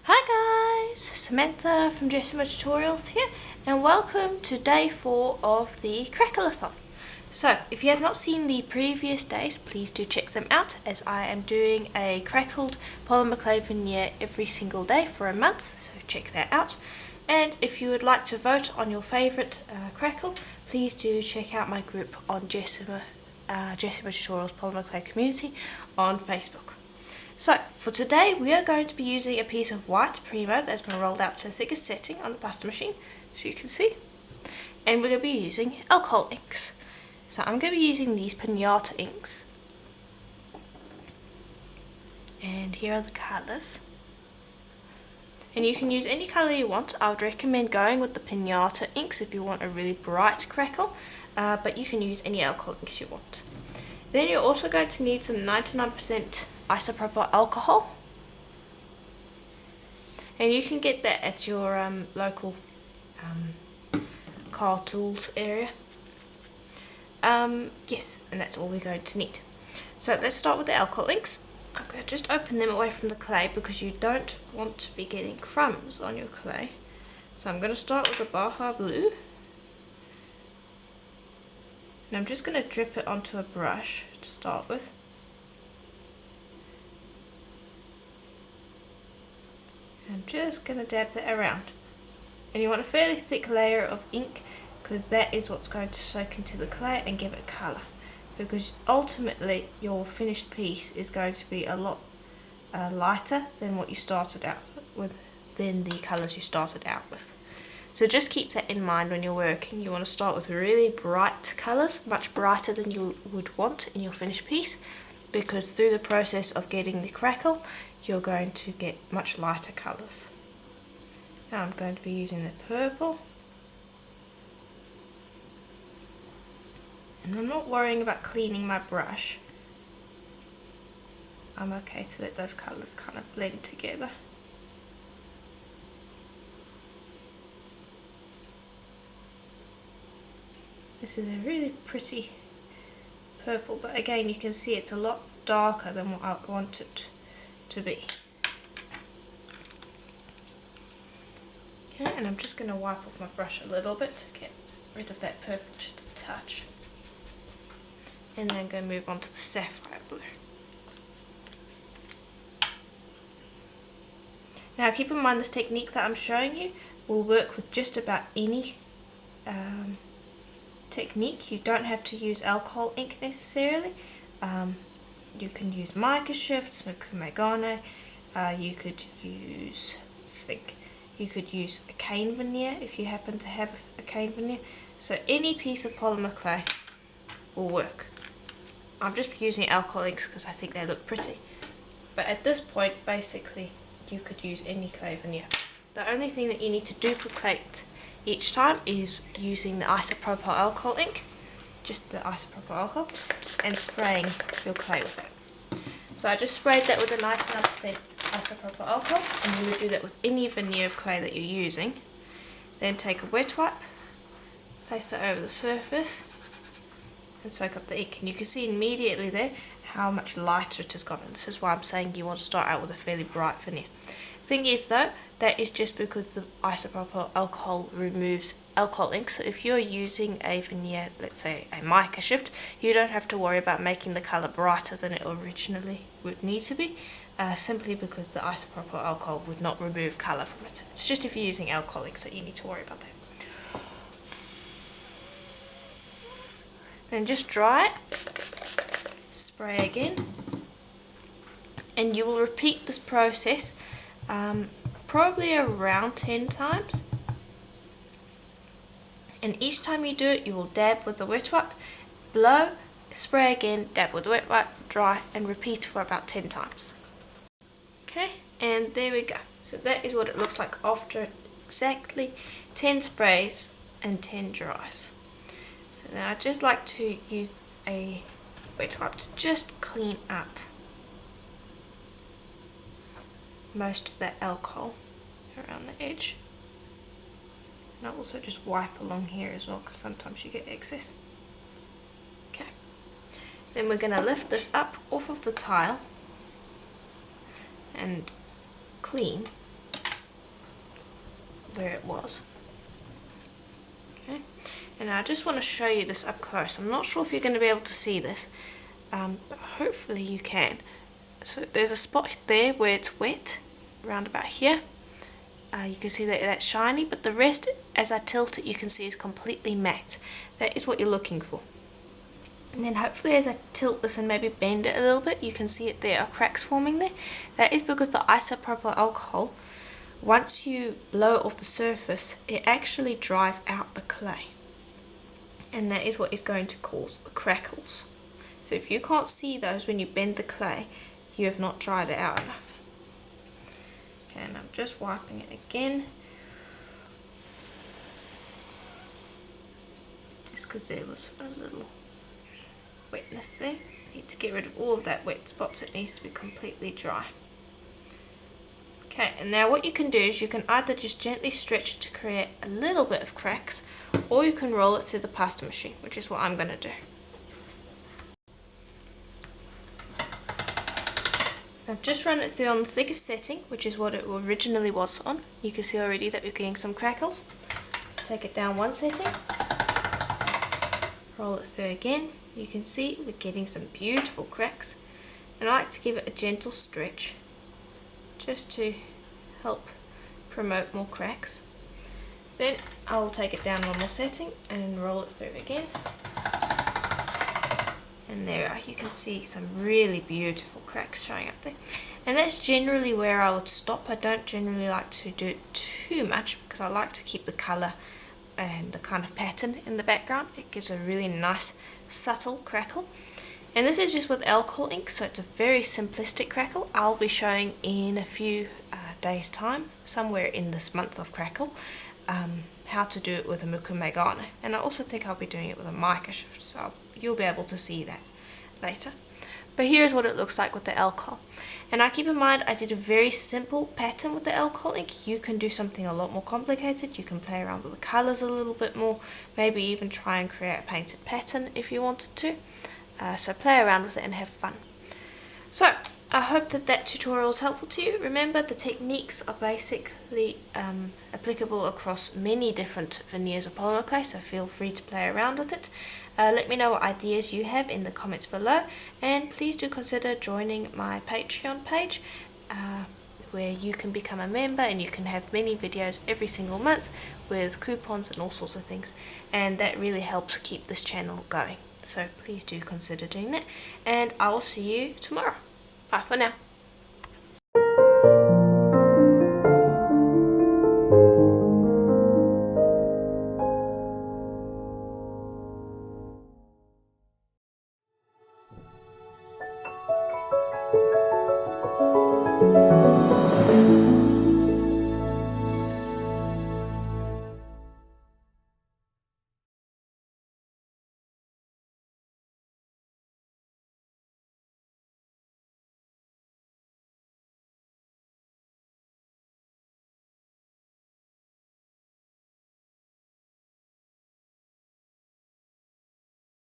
Hi guys, Samantha from Jessama Tutorials here, and welcome to day 4 of the Cracklathon. So, if you have not seen the previous days, please do check them out, as I am doing a crackled polymer clay veneer every single day for a month, so check that out. And if you would like to vote on your favourite crackle, please do check out my group on Jessama Tutorials Polymer Clay Community on Facebook. So, for today we are going to be using a piece of white primer that's been rolled out to the thickest setting on the pasta machine, so you can see. And we're going to be using alcohol inks. So I'm going to be using these pinata inks. And here are the colours. And you can use any colour you want. I would recommend going with the pinata inks if you want a really bright crackle, but you can use any alcohol inks you want. Then you're also going to need some 99% isopropyl alcohol, and you can get that at your local car tools area. Yes, and that's all we're going to need. So let's start with the alcohol inks. I'm going to just open them away from the clay because you don't want to be getting crumbs on your clay. So I'm going to start with the Baja Blue, and I'm just going to drip it onto a brush to start with. I'm just going to dab that around, and you want a fairly thick layer of ink because that is what's going to soak into the clay and give it colour, because ultimately your finished piece is going to be a lot lighter than what you started out with, than the colours you started out with. So just keep that in mind when you're working. You want to start with really bright colours, much brighter than you would want in your finished piece, because through the process of getting the crackle you're going to get much lighter colours. Now I'm going to be using the purple, and I'm not worrying about cleaning my brush. I'm okay to let those colours kind of blend together. This is a really pretty purple, but again you can see it's a lot darker than what I want it to be. Okay, and I'm just going to wipe off my brush a little bit to get rid of that purple just a touch. And then I'm going to move on to the sapphire blue. Now keep in mind, this technique that I'm showing you will work with just about any technique. You don't have to use alcohol ink necessarily. You can use mica shifts, mokume, gane. You could use, you could use a cane veneer if you happen to have a cane veneer. So any piece of polymer clay will work. I'm just using alcohol inks because I think they look pretty. But at this point, basically, you could use any clay veneer. The only thing that you need to duplicate each time is using the isopropyl alcohol ink, just the isopropyl alcohol, and spraying your clay with it. So I just sprayed that with a 99% isopropyl alcohol, and you would do that with any veneer of clay that you're using. Then take a wet wipe, place that over the surface, and soak up the ink. And you can see immediately there how much lighter it has gotten. This is why I'm saying you want to start out with a fairly bright veneer. Thing is though, that is just because the isopropyl alcohol removes alcohol ink. So if you're using a veneer, let's say a mica shift, you don't have to worry about making the colour brighter than it originally would need to be, simply because the isopropyl alcohol would not remove colour from it. It's just if you're using alcohol inks that you need to worry about that. Then just dry it, spray again, and you will repeat this process probably around 10 times. And each time you do it, you will dab with the wet wipe, blow, spray again, dab with the wet wipe, dry, and repeat for about 10 times. Okay, and there we go. So that is what it looks like after exactly 10 sprays and 10 dries. So then I just like to use a wet wipe to just clean up most of that alcohol around the edge. And I'll also just wipe along here as well, because sometimes you get excess. Okay, then we're going to lift this up off of the tile and clean where it was. Okay, and I just want to show you this up close. I'm not sure if you're going to be able to see this, but hopefully you can. So there's a spot there where it's wet, around about here. You can see that that's shiny, but the rest, as I tilt it, you can see is completely matte. That is what you're looking for. And then hopefully as I tilt this and maybe bend it a little bit, you can see it there are cracks forming there. That is because the isopropyl alcohol, once you blow it off the surface, it actually dries out the clay. And that is what is going to cause the crackles. So if you can't see those when you bend the clay, you have not dried it out enough. Okay, and I'm just wiping it again. Just because there was a little wetness there. Need to get rid of all of that wet spot, so it needs to be completely dry. Okay, and now what you can do is you can either just gently stretch it to create a little bit of cracks, or you can roll it through the pasta machine, which is what I'm going to do. I've just run it through on the thickest setting, which is what it originally was on. You can see already that we're getting some crackles. Take it down one setting, roll it through again. You can see we're getting some beautiful cracks, and I like to give it a gentle stretch just to help promote more cracks. Then I'll take it down one more setting and roll it through again. And there you can see some really beautiful cracks showing up there. And that's generally where I would stop. I don't generally like to do it too much because I like to keep the colour and the kind of pattern in the background. It gives a really nice subtle crackle. And this is just with alcohol ink, so it's a very simplistic crackle. I'll be showing in a few days time, somewhere in this month of crackle, how to do it with a mokume gane. And I also think I'll be doing it with a mica shift, so you'll be able to see that later. But here's what it looks like with the alcohol. And I keep in mind I did a very simple pattern with the alcohol ink. You can do something a lot more complicated. You can play around with the colours a little bit more, maybe even try and create a painted pattern if you wanted to. So play around with it and have fun. So I hope that tutorial is helpful to you. Remember, the techniques are basically applicable across many different veneers of polymer clay, so feel free to play around with it. Let me know what ideas you have in the comments below, and please do consider joining my Patreon page, where you can become a member and you can have many videos every single month with coupons and all sorts of things, and that really helps keep this channel going. So please do consider doing that, and I will see you tomorrow. Bye for now.